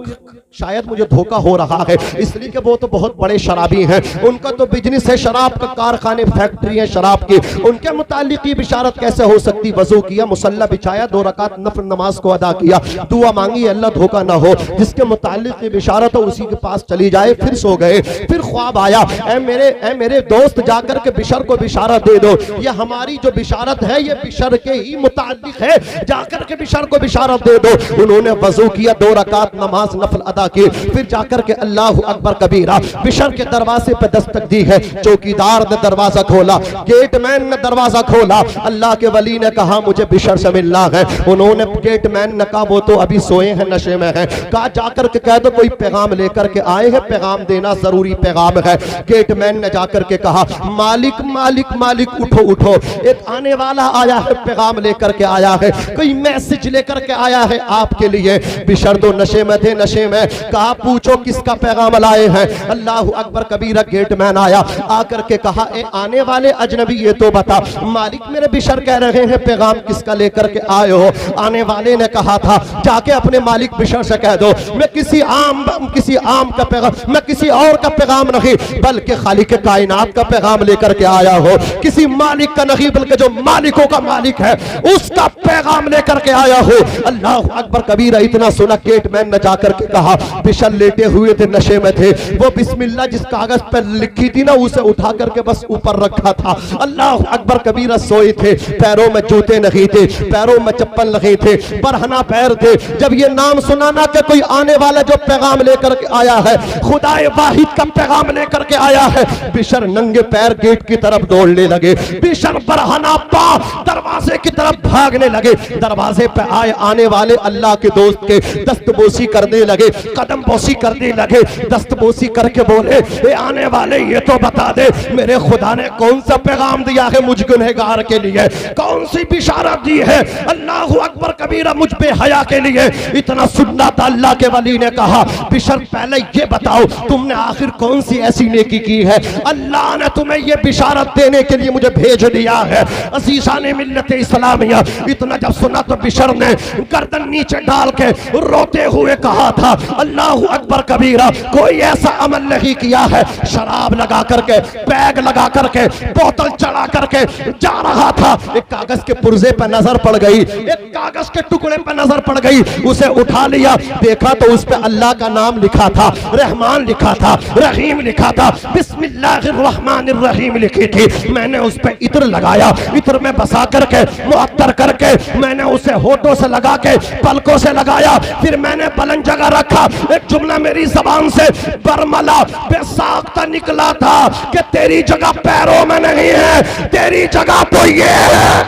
शायद मुझे धोखा हो रहा है, इसलिए कि वो तो बहुत बड़े शराबी हैं, उनका तो बिजनेस है, शराब का कारखाने फैक्ट्री है शराब की, उनके मुतालिक ये बिशारत कैसे हो सकती? वजू किया, मुसल्ला बिछाया, 2 रकात नफल नमाज को अदा किया, दुआ मांगी अल्लाह धोखा ना हो, जिसके मुतालिक ये बिशारत हो उसी के पास चली जाए। फिर सो गए, फिर ख्वाब आया, ए मेरे दोस्त जाकर के बिशर को बिशारत दे दो, ये हमारी जो बिशारत है ये बिशर के ही मुतालिक है, जाकर के बिशर को बिशारत दे दो। उन्होंने वजू किया, 2 रकात नमाज नफल अदा अदा किए। फिर जाकर के अल्लाह अकबर कबीरा बिशर के दरवाजे पर दस्तक दी है। चौकीदार ने दरवाजा खोला, गेटमैन ने दरवाजा खोला। अल्लाह के वली ने कहा मुझे बिशर से मिलना है। उन्होंने गेटमैन ने कहा वो तो अभी सोए हैं, नशे में हैं। कहा जाकर के कह दो कोई पैगाम लेकर के आए हैं, पैगाम देना जरूरी पैगाम है। गेटमैन ने जाकर के कहा मालिक मालिक मालिक उठो उठो, एक आने वाला आया है, पैगाम लेकर के आया है, कोई मैसेज लेकर के आया है आपके लिए। बिशर तो नशे में थे, नशे में। कहा पूछो किसका पैगाम लाए हैं। अल्लाह अकबर कबीरा गेटमैन आया, आकर के कहा ए आने वाले अजनबी ये तो बता। मालिक मेरे बिशर कह रहे हैं पैगाम किसका लेकर के आए हो। आने वाले ने कहा था जाके अपने मालिक बिशर से कह दो मैं किसी आम का पैगाम, मैं किसी और का पैगाम नहीं बल्कि खालिक कायनात का पैगाम लेकर के आया हो। किसी मालिक का नहीं बल्कि जो मालिकों का मालिक है उसका पैगाम लेकर के आया हो। अल्लाह अकबर कबीरा इतना सुना गेटमैन ने जाकर के कहा बिशर लेटे हुए थे, नशे में थे, वो बिस्मिल्लाह जिस कागज पर लिखी थी ना उसे उठा करके बस ऊपर रखा था। अल्लाह अकबर कबीरा सोए थे, पैरों में जूते नहीं थे, पैरों में चप्पल नहीं थे, बरहना पैर थे। जब ये नाम सुना ना कि कोई आने वाला जो पैगाम लेकर के आया है खुदाए वाहिद का पैगाम लेकर के आया है, बिशर नंगे पैर गेट की तरफ दौड़ने लगे। बिशर बरहना पा दरवाजे की तरफ भागने लगे। दरवाजे पे आए आने वाले अल्लाह के दोस्त के दस्तबोसी करने लगे, कदम बोसी करने लगे। दस्तबोसी करके बोले ए आने वाले ये तो बता दे मेरे खुदा ने कौन सा पैगाम दिया है मुझ गुनहगार के लिए, कौन सी बिशारत दी है। अल्लाह अकबर कबीरा मुझ पे हया के लिए। इतना सुनना था। अल्लाह के वली ने कहा बिशर पहले ये बताओ तुमने आखिर कौन सी ऐसी नेकी की है अल्लाह ने तुम्हें ये बिशारत देने के लिए मुझे भेज दिया है। अजीज़ाने मिल्लत इस्लामिया इतना जब सुना तो बिशर ने गर्दन नीचे डाल के रोते हुए कहा था अल्लाह अकबर कबीरा कोई ऐसा अमल नहीं किया है। शराब लगा करके, बैग लगा करके, बोतल चढ़ा करके जा रहा था, एक कागज के पुर्जे पर नजर पड़ गई, एक कागज के टुकड़े पर नजर पड़ गई, उसे उठा लिया, देखा तो उस पे अल्लाह का नाम लिखा था, रहमान लिखा था, रहीम लिखा था, बिस्मिल्लाहिर्रहमानिर्रहीम लिखी थी। मैंने उस पे इत्र लगाया, इत्र में बसा करके मुअत्तर करके मैंने उसे होठों से लगा के पलकों से लगाया, फिर मैंने बुलंद जगह रखा। एक जुमला मेरी जबान से बरमला बेसाख्ता निकला था कि तेरी जगह पैरों में नहीं है, तेरी जगह तो ये है।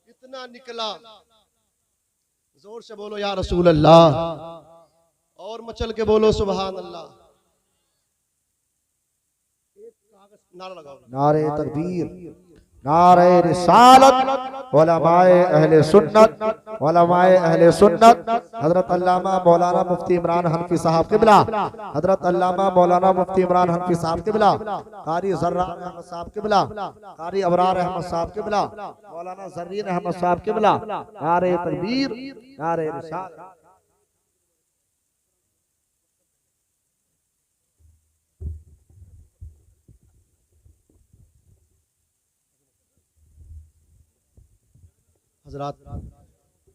इतना निकला। जोर से बोलो या रसूल अल्लाह, और मचल के बोलो सुभान अल्लाह। नारा लगाओ, नारे तकबीर, नारे रिसालत, उलमाए अहले सुन्नत, उलमाए अहले सुन्नत, हजरत अल्लामा मौलाना मुफ्ती इमरान हनफी साहब किबला, हजरत अल्लामा मौलाना मुफ्ती इमरान हनफी साहब किबला, कारी जर्रार अहमद साहब किबला, कारी अबरार अहमद साहब किबला, मौलाना जर्रीन अहमद साहब किबला, नारे तकबीर, नारे रिसालत। हजरात,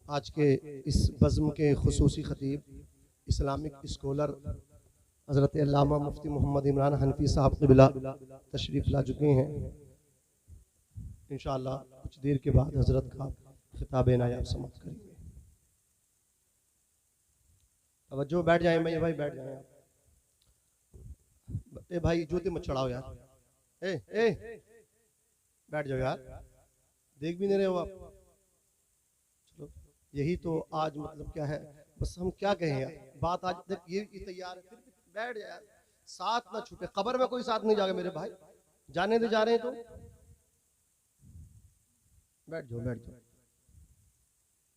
आज के इस बज़्म के खुसूसी खतीब इस्लामिक स्कॉलर हज़रत अल्लामा मुफ्ती मोहम्मद इमरान हनफी साहब क़िबला तशरीफ़ ला चुके हैं। इंशाअल्लाह कुछ देर के बाद हज़रत का खिताब नायाब समाप्त करेंगे। तवज्जो, बैठ जाएं भाई, भाई बैठ जाएं आप। ए भाई जूते मत चढ़ाओ यार, ए बैठ जाओ यार, देख भी नहीं रहे हो आप। यही तो आज मतलब क्या है, बस हम क्या कहें यार, बात आज देख ये तैयार है, फिर बैठ जाए, साथ ना छूटे। कब्र में कोई साथ नहीं जाएगा मेरे भाई, जाने दे, जा रहे हैं तो बैठ जाओ, बैठ जाओ।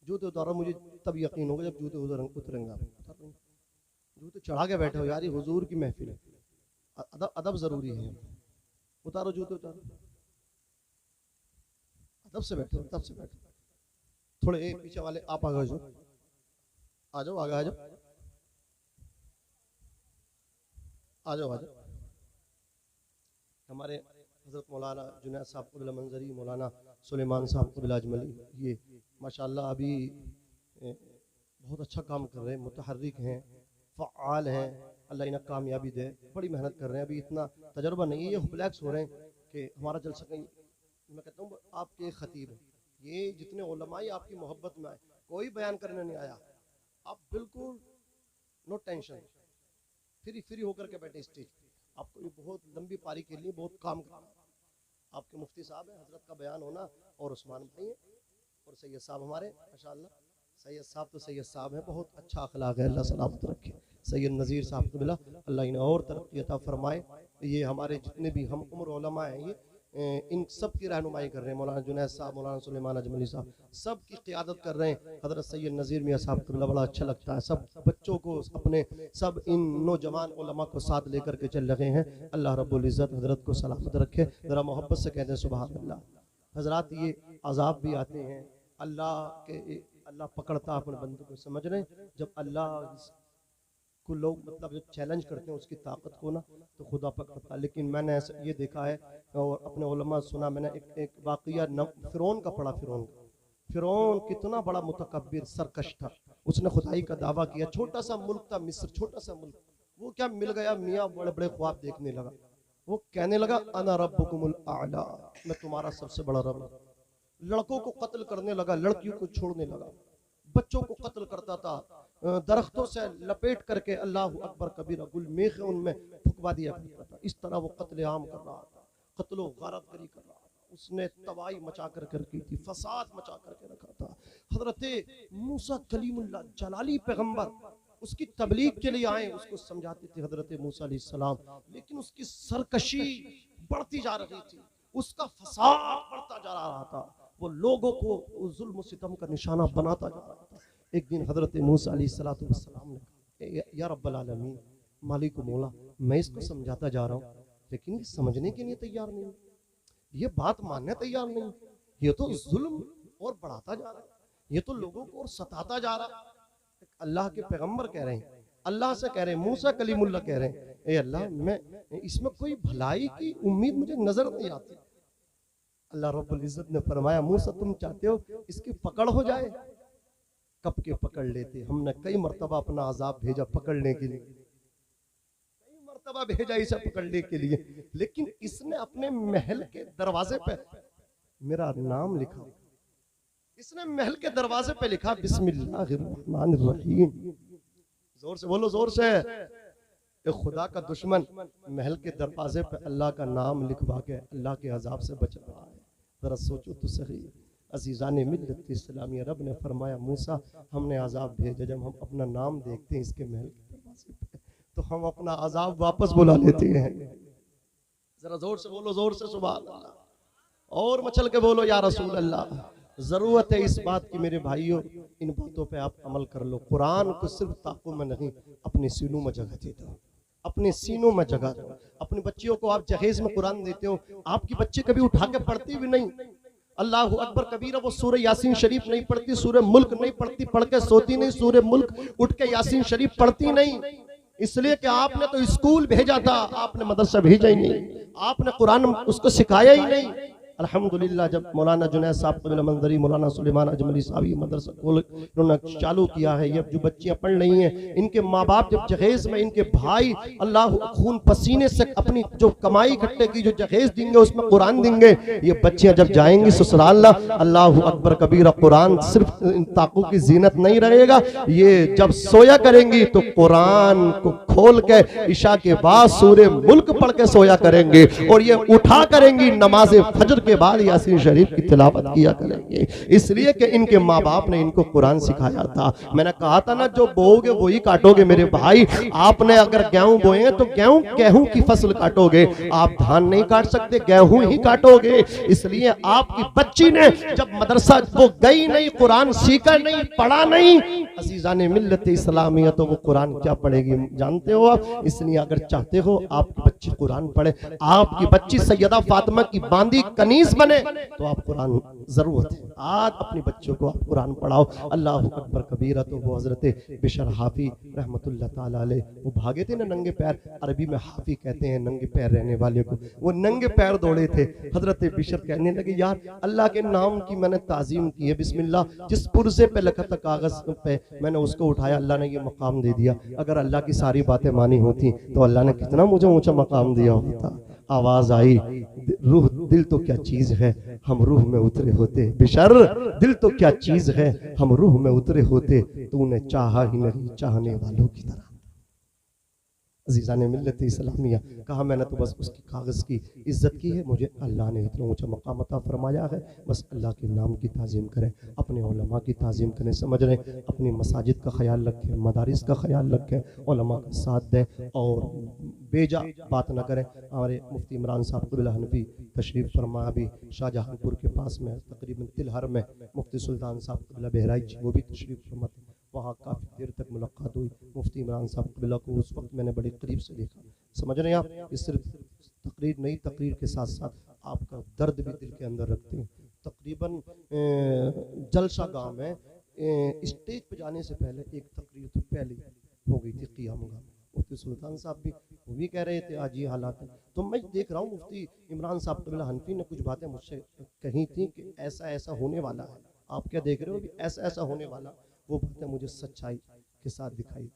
जूते उतारो, मुझे तब यकीन होगा जब जूते उतरेंगे आप। जूते चढ़ा के बैठे हो यार, ये हुजूर की महफिल है, अदब जरूरी है। उतारो जूते, उतारो, अदब से बैठो, तब से बैठो। थोड़े एक पीछे वाले आप आगे आ जाओ, आ जाओ, आगे आ जाओ, आ जाओ, आ जाओ। हमारे हजरत मौलाना जुनैद साहब क़िबला मंजरी, मौलाना सुलेमान साहब क़िबला अजमली, ये माशाल्लाह अभी बहुत अच्छा काम कर रहे हैं, मुतहर्रिक हैं, फ़आल हैं, अल्लाह इन्हें कामयाबी दे। बड़ी मेहनत कर रहे हैं, अभी इतना तजर्बा नहीं है, ये रिलैक्स हो रहे हैं कि हमारा जलसा कहीं। मैं कहता हूँ आपके खतीब हैं, ये जितने उलमाई आपकी मोहब्बत में आए, कोई बयान करने नहीं आया, आप बिल्कुल नो टेंशन, फ्री होकर के बैठे स्टेज पे। आपको ये बहुत लंबी पारी के लिए बहुत काम करना है। आपके मुफ्ती साहब है, हजरत का बयान होना, और उस्मान भाई है, और सैयद साहब हमारे माशाअल्लाह। सैयद साहब तो सैयद साहब है, बहुत अच्छा अखलाक है, अल्लाह सलामत रखे। सैयद नज़ीर साहब को मिला, अल्लाह इन्हें और तरक्की अता फरमाए। ये हमारे जितने भी हम उम्र उलमा हैं, ये इन सब की रहनुमाई कर रहे हैं। मौलाना जुनैद साहब, मौलाना सुलेमान अजमली साहब, सब की क़ियादत कर रहे हैं। हज़रत सैयद नज़ीर मियाँ साहब को बड़ा अच्छा लगता है। सब बच्चों को अपने, सब इन नौजवान उलमा को साथ लेकर के चल रहे हैं। अल्लाह रब्बुल इज़्ज़त हज़रत को सलामत रखे। ज़रा मोहब्बत से कहते हैं सुभान अल्लाह। हज़रात, ये अज़ाब भी आते हैं, अल्लाह पकड़ता अपने बंदों को, समझ रहे हैं। जब अल्लाह को लोग मतलब जब चैलेंज करते हैं उसकी ताकत को ना, तो खुदा पकड़ता। लेकिन मैंने ऐसा ये देखा है और अपने उलमा सुना, मैंने एक वाक़या फ़िरौन का पढ़ा। फ़िरौन कितना बड़ा मुतकब्बिर सरकश था। उसने खुदाई का दावा किया। छोटा सा मुल्क था मिस्र, छोटा सा मुल्क। वो क्या मिल गया, मियाँ बड़े बड़े ख्वाब देखने लगा। वो कहने लगा अना रब्बुकुमुल आला, मैं तुम्हारा सबसे बड़ा रब हूं। लड़कों को कत्ल करने लगा, लड़कियों को छोड़ने लगा, बच्चों को कत्ल करता था, दरख्तों से लपेट करके अल्लाह अकबर कबीरा गुल मेख उनमें फुकवा दिया करता था। इस तरह वो कत्ले आम कर रहा था, कत्लो गारतगरी कर रहा था। उसने तबाही मचा कर की थी, फसाद मचा करके रखा था। हजरत मूसा कलीमुल्लाह जलाली पैगंबर उसकी तबलीग के लिए आए, उसको समझाते थे हजरत मूसा अलैहिस्सलाम, लेकिन उसकी सरकशी बढ़ती जा रही थी, उसका फसाद बढ़ता जा रहा था, वो लोगों को जुल्म सितम का निशाना बनाता जा रहा था। एक दिन हजरत मूसा अलैहिस्सलाम ने कहा, या रब्बल आलमीन, मालिक मौला, मैं इसको समझाता जा रहा हूँ लेकिन ये समझने के लिए तैयार नहीं, ये बात मानने तैयार नहीं, ये तो जुल्म और बढ़ाता जा रहा है, ये तो लोगों को और सताता जा रहा है। अल्लाह के पैगंबर कह रहे हैं, अल्लाह से कह रहे हैं, मूसा कलीमुल्लाह कह रहे हैं, ए अल्लाह, मैं इसमें कोई भलाई की उम्मीद मुझे नजर नहीं आती। अल्लाह रब्बुल इज्जत ने फरमाया, मूसा तुम चाहते हो इसकी पकड़ हो जाए? कब के पकड़ लेते, हमने कई मर्तबा अपना अजाब भेजा पकड़ने के लिए, कई मर्तबा भेजा इसे पकड़ने के लिए, लेकिन इसने अपने महल के दरवाजे पे मेरा नाम लिखा, इसने महल के दरवाजे पे लिखा बिस्मिल्लाहिर्रहमानिर्रहीम। जोर से बोलो, जोर से। खुदा का दुश्मन महल के दरवाजे पे अल्लाह का नाम लिखवा के अल्लाह के अजाब से बच रहा है। जरा सोचो तो सही। अजीज़ाने मिल्लत इस्लामिया, रब ने फरमाया, मूसा हमने अजाब भेजा, जब हम अपना नाम देखते हैं इसके महल के दरवाजे पे तो हम अपना अजाब वापस बुला लेते हैं। जरा जोर से बोलो, जोर से सुभान अल्लाह। और मचल के बोलो या रसूल अल्लाह। जरूरत है इस बात की मेरे भाइयों, इन बातों पे आप अमल कर लो। कुरान को सिर्फ ताकों में नहीं, अपने सीनों में जगह दे दो, अपने सीनों में जगह दो। अपनी बच्चियों को आप जहेज में कुरान देते हो, आपकी बच्चे कभी उठा के पढ़ती भी नहीं, अल्लाह अकबर कबीरा, वो सूरह यासीन शरीफ नहीं पढ़ती, सूरह मुल्क नहीं पढ़ती, पढ़ के सोती नहीं, सूरह मुल्क उठ के यासीन शरीफ पढ़ती नहीं, इसलिए कि आपने तो स्कूल भेजा था, आपने मदरसा भेजा ही नहीं, आपने कुरान उसको सिखाया ही नहीं। अल्हम्दुलिल्लाह, जब मौलाना जुनैद साहब कबीला मंजरी, मौलाना सुलेमान अजमली साहब ये मदरसा इन्होंने चालू किया है, ये जो बच्चियां पढ़ रही हैं, इनके माँ बाप जब जहेज में, इनके भाई अल्लाह खून पसीने से अपनी जो कमाई इकट्ठे की जो जहेज देंगे उसमें कुरान देंगे, ये बच्चियां जब जाएंगी ससुराल, अल्लाह अकबर कबीरा, कुरान सिर्फ इन ताकों की जीनत नहीं रहेगा, ये जब सोया करेंगी तो कुरान को खोल के इशा के बाद सूरह मुल्क पढ़ के सोया करेंगे, और ये उठा करेंगी नमाज फजर के बाद यासीन शरीफ की तिलावत किया करेंगे, इसलिए कि इनके माँ बाप ने इनको कुरान सिखाया था। मैंने कहा था ना, जो बोओगे वही काटोगे मेरे भाई। आपने अगर गेहूं बोए तो गेहूं की फसल काटोगे, आप धान नहीं काट सकते, गेहूं ही काटोगे। इसलिए आपकी बच्ची ने जब मदरसा वो गई नहीं, कुरान सीखा नहीं, पढ़ा नहीं, अजीज़ाने मिल्लत इस्लामिया, तो वो कुरान क्या पढ़ेगी जानते हो आप। इसलिए अगर चाहते हो आपकी बच्ची कुरान पढ़े, आपकी बच्ची सैयदा फातिमा की बांदी कनीज बने, तो आप कुरान जरूरत है, आज अपने बच्चों को आप कुरान पढ़ाओ। अल्लाह अकबर कबीरा। तो वो हजरत बिशर हाफी रहमतुल्लाह ताला अलैह, वो भागे थे ना नंगे पैर, अरबी में हाफी कहते हैं नंगे पैर रहने वाले को, वो नंगे पैर दौड़े थे। हजरत बिशर कहने लगे, यार अल्लाह के नाम की मैंने ताजीम की है, बिस्मिल्लाह, जिस पुरजे पे लिखा था कागज पे मैंने उसको उठाया, अल्लाह ने ये मकाम दे दिया। अगर अल्लाह की सारी बातें मानी होती तो अल्लाह ने कितना मुझे ऊंचा मकाम दिया होता। आवाज आई, रूह दिल तो क्या चीज है, हम रूह में उतरे होते, बिशर दिल तो क्या चीज है, हम रूह में उतरे होते, तूने चाहा ही नहीं चाहने वालों की तरह। अजीज़ान मिल्लत इस्लामिया, कहा मैंने तो बस उसकी कागज़ की इज़्ज़त की है, मुझे अल्लाह ने इतना ऊँचा मकाम अता फरमाया है, बस अल्लाह के नाम की ताज़ीम करें, अपने उलमा की ताज़ीम करें, समझ रहे, अपनी मसाजिद का ख्याल रखें, मदारिस का ख्याल रखें, उलमा का साथ दें और बेजा बात ना करें। हमारे मुफ्ती इमरान साहब क़िबला हनफी तशरीफ़ फरमा, अभी शाहजहांपुर के पास में तकरीबन तिलहर में मुफ्ती सुल्तान साहब क़िबला बहराइच वो भी तशरीफ़ फरमा, वहाँ काफ़ी देर तक मुलाकात हुई। मुफ्ती इमरान साहब क़िबला को उस वक्त मैंने बड़े करीब से देखा, समझ रहे हैं आप, ये सिर्फ तकरीर नहीं, तकरीर के साथ साथ आपका दर्द भी दिल के अंदर रखते हैं। तकरीबन जलसा गाँव में स्टेज पर जाने से पहले एक तकरीर तो पहले हो गई थी क़ियाम गाँव में, मुफ्ती सुल्तान साहब भी वो भी कह रहे थे आज ये हालात है। तो मैं देख रहा हूँ मुफ्ती इमरान साहब क़िबला हनफी ने कुछ बातें मुझसे कही थी कि ऐसा ऐसा होने वाला है, आप क्या देख रहे हो भी ऐसा ऐसा होने वाला, वो बातें मुझे सच्चाई के साथ दिखाई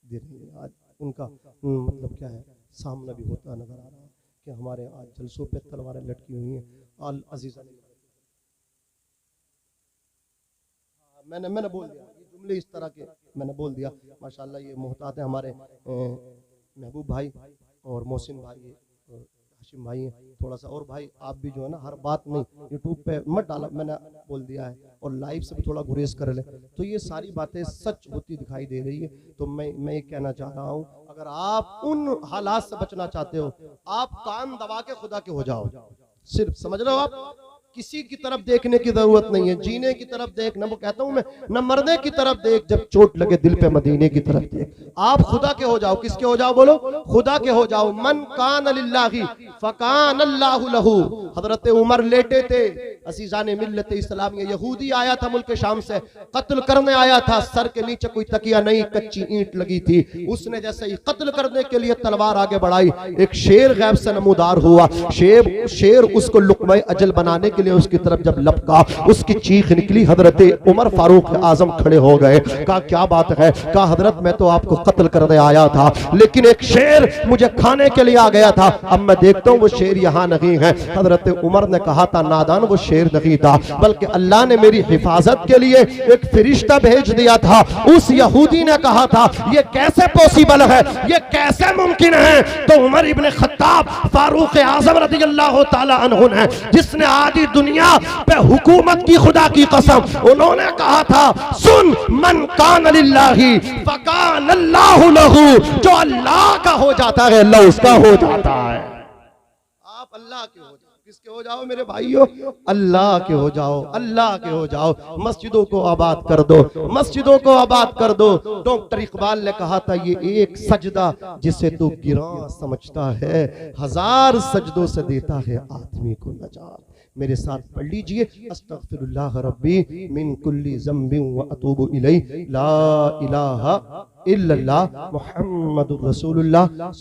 दे रही है। आज उनका मतलब क्या है सामना भी होता नजर आ रहा है कि हमारे आज जलसों पे तलवारें लटकी हुई हैं। अल अजीज़ा मैंने बोल दिया ये जुमले इस तरह के मैंने बोल दिया। माशाल्लाह ये मोहतात है हमारे महबूब भाई और मोहसिन भाई और हाशिम भाई हैं, थोड़ा सा और भाई आप भी जो है ना हर बात नहीं यूट्यूब पे मत डाला, मैंने बोल दिया है, और लाइव से भी थोड़ा गुरेज कर ले। तो ये सारी बातें सच होती दिखाई दे रही है। तो मैं ये कहना चाह रहा हूँ, अगर आप उन हालात से बचना चाहते हो, आप कान दबा के खुदा के हो जाओ, सिर्फ समझ रहे हो आप, किसी की तरफ देखने की जरूरत नहीं है, जीने की तरफ देख, न वो कहता हूं मैं, न मरने की तरफ देख, जब चोट लगे दिल पे मदीने की तरफ देख। आप खुदा के हो जाओ, किसके हो जाओ बोलो, खुदा के हो जाओ। मन कान लिल्लाहि फकान अल्लाहु लहू। हजरत उमर लेटे थे, अज़ीज़ान मिल्लत इस्लामिया, यहूदी आया था मुल्क शाम से, कत्ल करने आया था, सर के नीचे कोई तकिया नहीं, कच्ची ईंट लगी थी, उसने जैसे ही कत्ल करने के लिए तलवार आगे बढ़ाई, एक शेर गैब से नमूदार हुआ, शेर उसको लुक़्मा अजल बनाने के लिए उसकी तरफ जब लपका, उसकी चीख निकली, हजरत उमर फारूक आजम खड़े हो गए, कहा क्या बात है, कहा हजरत मैं तो आपको कत्ल करने आया था, लेकिन एक शेर मुझे खाने के लिए आ गया था, अब मैं देखता हूं वो शेर यहां नहीं है। हजरत उमर ने कहा था नादान वो शेर नहीं था, बल्कि अल्लाह ने मेरी हिफाजत के लिए एक फरिश्ता भेज दिया था। उस यहूदी ने कहा था ये कैसे पॉसिबल है, ये कैसे मुमकिन है, तो उमर इब्ने खत्ताब फारूक आजम रज़ियल्लाहु ताला अन्हु ने, जिसने आधी दुनिया पे हुकूमत की खुदा की कसम, उन्होंने कहा था सुन, मन कान लिल्लाहि फकान अल्लाहु लहू, जो अल्लाह का हो जाता है अल्लाह उसका हो जाता है। आप अल्लाह के हो जाओ, किसके हो जाओ मेरे भाइयों, अल्लाह के हो जाओ, अल्लाह के हो जाओ। मस्जिदों को आबाद कर दो, मस्जिदों को आबाद कर दो। डॉक्टर इकबाल ने कहा था ये एक सजदा जिसे तू गिरा समझता है, हजार सजदों से देता है आदमी को नजात। मेरे साथ पढ़ लीजिए, अस्तगफिरुल्लाह रब्बी मिन कुल्ली ज़म्बिन व अतूबु इलैहि, ला इलाहा इल्लल्लाह मुहम्मदुर रसूलुल्लाह।